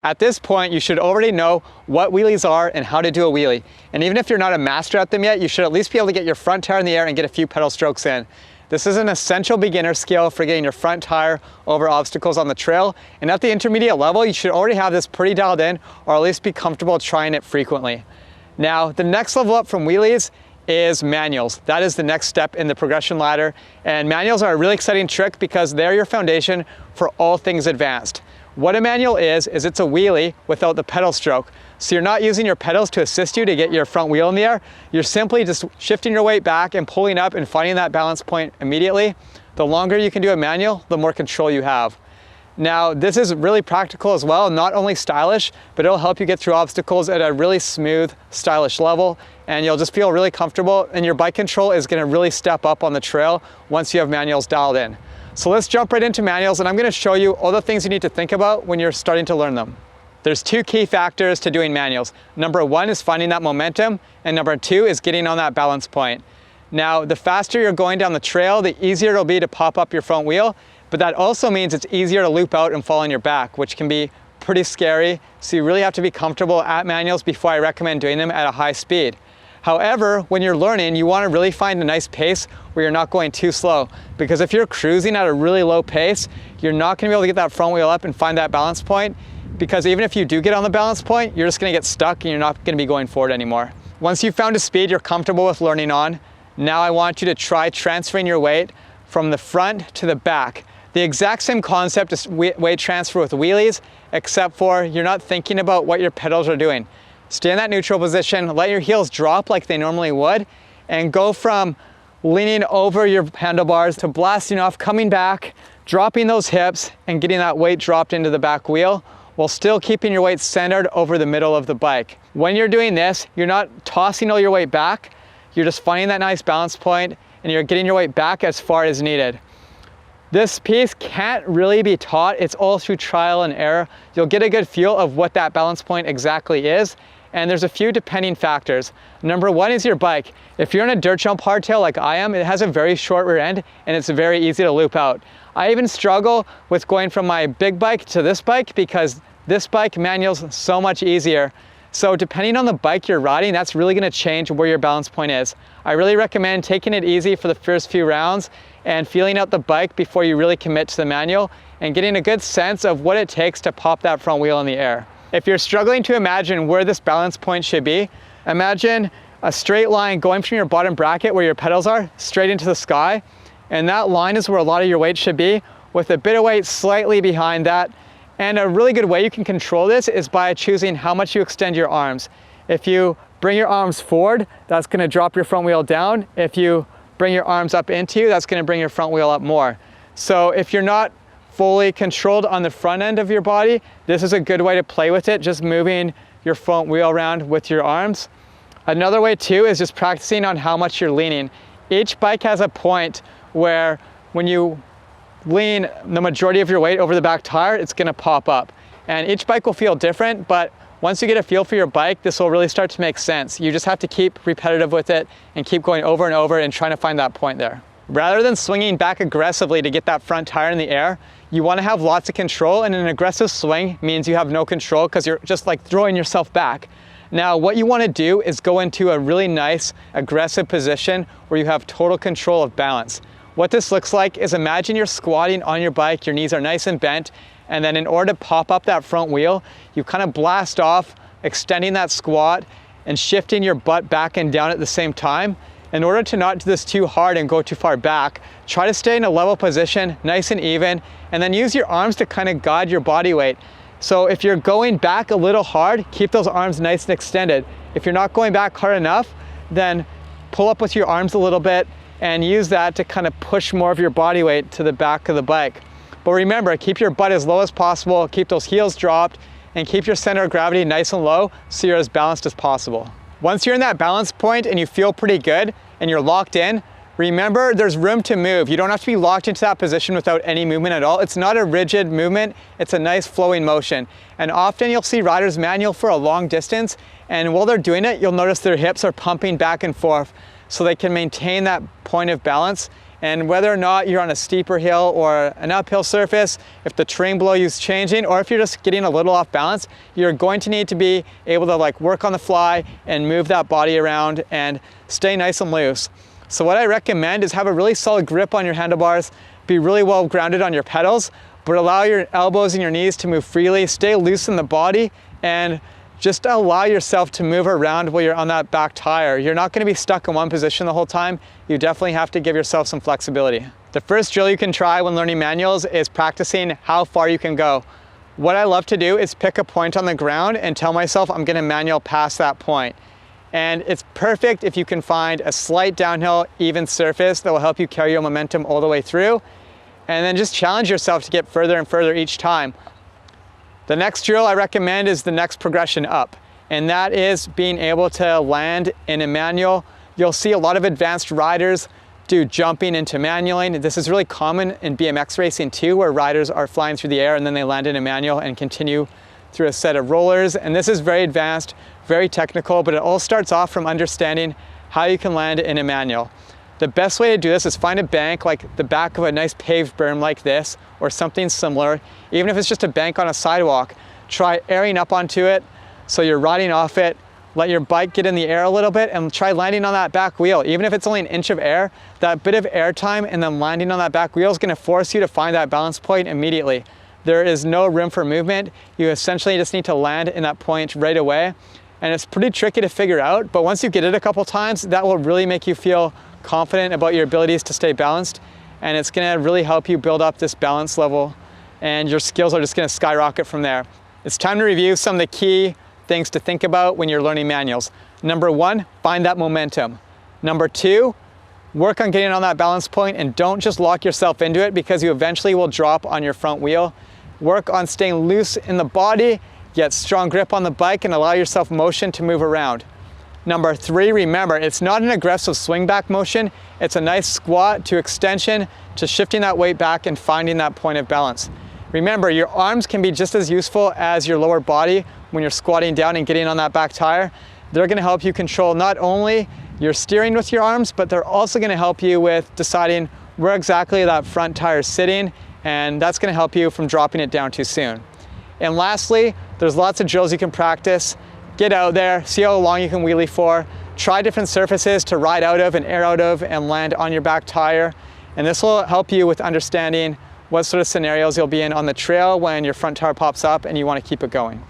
At this point, you should already know what wheelies are and how to do a wheelie. And even if you're not a master at them yet, you should at least be able to get your front tire in the air and get a few pedal strokes in. This is an essential beginner skill for getting your front tire over obstacles on the trail. And at the intermediate level, you should already have this pretty dialed in, or at least be comfortable trying it frequently. Now, the next level up from wheelies is manuals. That is the next step in the progression ladder. And manuals are a really exciting trick because they're your foundation for all things advanced. What a manual is it's a wheelie without the pedal stroke. So you're not using your pedals to assist you to get your front wheel in the air. You're simply just shifting your weight back and pulling up and finding that balance point immediately. The longer you can do a manual, the more control you have. Now, this is really practical as well, not only stylish, but it'll help you get through obstacles at a really smooth, stylish level, and you'll just feel really comfortable, and your bike control is gonna really step up on the trail once you have manuals dialed in. So let's jump right into manuals, and I'm gonna show you all the things you need to think about when you're starting to learn them. There's two key factors to doing manuals. Number one is finding that momentum, and number two is getting on that balance point. Now, the faster you're going down the trail, the easier it'll be to pop up your front wheel, but that also means it's easier to loop out and fall on your back, which can be pretty scary. So you really have to be comfortable at manuals before I recommend doing them at a high speed. However, when you're learning, you want to really find a nice pace where you're not going too slow, because if you're cruising at a really low pace, you're not going to be able to get that front wheel up and find that balance point, because even if you do get on the balance point, you're just going to get stuck and you're not going to be going forward anymore. Once you've found a speed you're comfortable with learning on, now I want you to try transferring your weight from the front to the back. The exact same concept as weight transfer with wheelies, except for you're not thinking about what your pedals are doing. Stay in that neutral position, let your heels drop like they normally would, and go from leaning over your handlebars to blasting off, coming back, dropping those hips, and getting that weight dropped into the back wheel, while still keeping your weight centered over the middle of the bike. When you're doing this, you're not tossing all your weight back, you're just finding that nice balance point, and you're getting your weight back as far as needed. This piece can't really be taught, it's all through trial and error. You'll get a good feel of what that balance point exactly is, and there's a few depending factors. Number one is your bike. If you're in a dirt jump hardtail like I am, it has a very short rear end and it's very easy to loop out. I even struggle with going from my big bike to this bike because this bike manual's so much easier. So depending on the bike you're riding, that's really gonna change where your balance point is. I really recommend taking it easy for the first few rounds and feeling out the bike before you really commit to the manual and getting a good sense of what it takes to pop that front wheel in the air. If you're struggling to imagine where this balance point should be, imagine a straight line going from your bottom bracket where your pedals are straight into the sky, and that line is where a lot of your weight should be, with a bit of weight slightly behind that. And a really good way you can control this is by choosing how much you extend your arms. If you bring your arms forward, that's going to drop your front wheel down. If you bring your arms up into you, that's going to bring your front wheel up more. So if you're not fully controlled on the front end of your body, this is a good way to play with it, just moving your front wheel around with your arms. Another way too is just practicing on how much you're leaning. Each bike has a point where when you lean the majority of your weight over the back tire, it's going to pop up. And each bike will feel different, but once you get a feel for your bike, this will really start to make sense. You just have to keep repetitive with it and keep going over and over and trying to find that point there. Rather than swinging back aggressively to get that front tire in the air, you want to have lots of control, and an aggressive swing means you have no control because you're just like throwing yourself back. Now, what you want to do is go into a really nice aggressive position where you have total control of balance. What this looks like is imagine you're squatting on your bike, your knees are nice and bent, and then in order to pop up that front wheel, you kind of blast off, extending that squat and shifting your butt back and down at the same time. In order to not do this too hard and go too far back, try to stay in a level position, nice and even, and then use your arms to kind of guide your body weight. So if you're going back a little hard, keep those arms nice and extended. If you're not going back hard enough, then pull up with your arms a little bit and use that to kind of push more of your body weight to the back of the bike. But remember, keep your butt as low as possible, keep those heels dropped, and keep your center of gravity nice and low so you're as balanced as possible. Once you're in that balance point and you feel pretty good and you're locked in, remember there's room to move. You don't have to be locked into that position without any movement at all. It's not a rigid movement, it's a nice flowing motion. And often you'll see riders manual for a long distance, and while they're doing it, you'll notice their hips are pumping back and forth so they can maintain that point of balance And whether or not you're on a steeper hill or an uphill surface, if the terrain below you is changing, or if you're just getting a little off balance, you're going to need to be able to like work on the fly and move that body around and stay nice and loose. So what I recommend is have a really solid grip on your handlebars, be really well grounded on your pedals, but allow your elbows and your knees to move freely, stay loose in the body, and just allow yourself to move around while you're on that back tire. You're not going to be stuck in one position the whole time. You definitely have to give yourself some flexibility. The first drill you can try when learning manuals is practicing how far you can go. What I love to do is pick a point on the ground and tell myself I'm going to manual past that point. And it's perfect if you can find a slight downhill, even surface that will help you carry your momentum all the way through. And then just challenge yourself to get further and further each time. The next drill I recommend is the next progression up, and that is being able to land in a manual. You'll see a lot of advanced riders do jumping into manualing. This is really common in BMX racing too, where riders are flying through the air and then they land in a manual and continue through a set of rollers. And this is very advanced, very technical, but it all starts off from understanding how you can land in a manual. The best way to do this is find a bank like the back of a nice paved berm like this, or something similar. Even if it's just a bank on a sidewalk, try airing up onto it so you're riding off it. Let your bike get in the air a little bit and try landing on that back wheel. Even if it's only an inch of air, that bit of air time and then landing on that back wheel is going to force you to find that balance point immediately. There is no room for movement. You essentially just need to land in that point right away. And it's pretty tricky to figure out, but once you get it a couple times, that will really make you feel confident about your abilities to stay balanced, and it's going to really help you build up this balance level, and your skills are just going to skyrocket from there. It's time to review some of the key things to think about when you're learning manuals. Number one, find that momentum. Number two, work on getting on that balance point and don't just lock yourself into it because you eventually will drop on your front wheel. Work on staying loose in the body, get strong grip on the bike, and allow yourself motion to move around. Number three, remember, it's not an aggressive swing back motion. It's a nice squat to extension to shifting that weight back and finding that point of balance. Remember, your arms can be just as useful as your lower body when you're squatting down and getting on that back tire. They're going to help you control not only your steering with your arms, but they're also going to help you with deciding where exactly that front tire is sitting, and that's going to help you from dropping it down too soon. And lastly, there's lots of drills you can practice. Get out there, see how long you can wheelie for, try different surfaces to ride out of and air out of and land on your back tire. And this will help you with understanding what sort of scenarios you'll be in on the trail when your front tire pops up and you want to keep it going.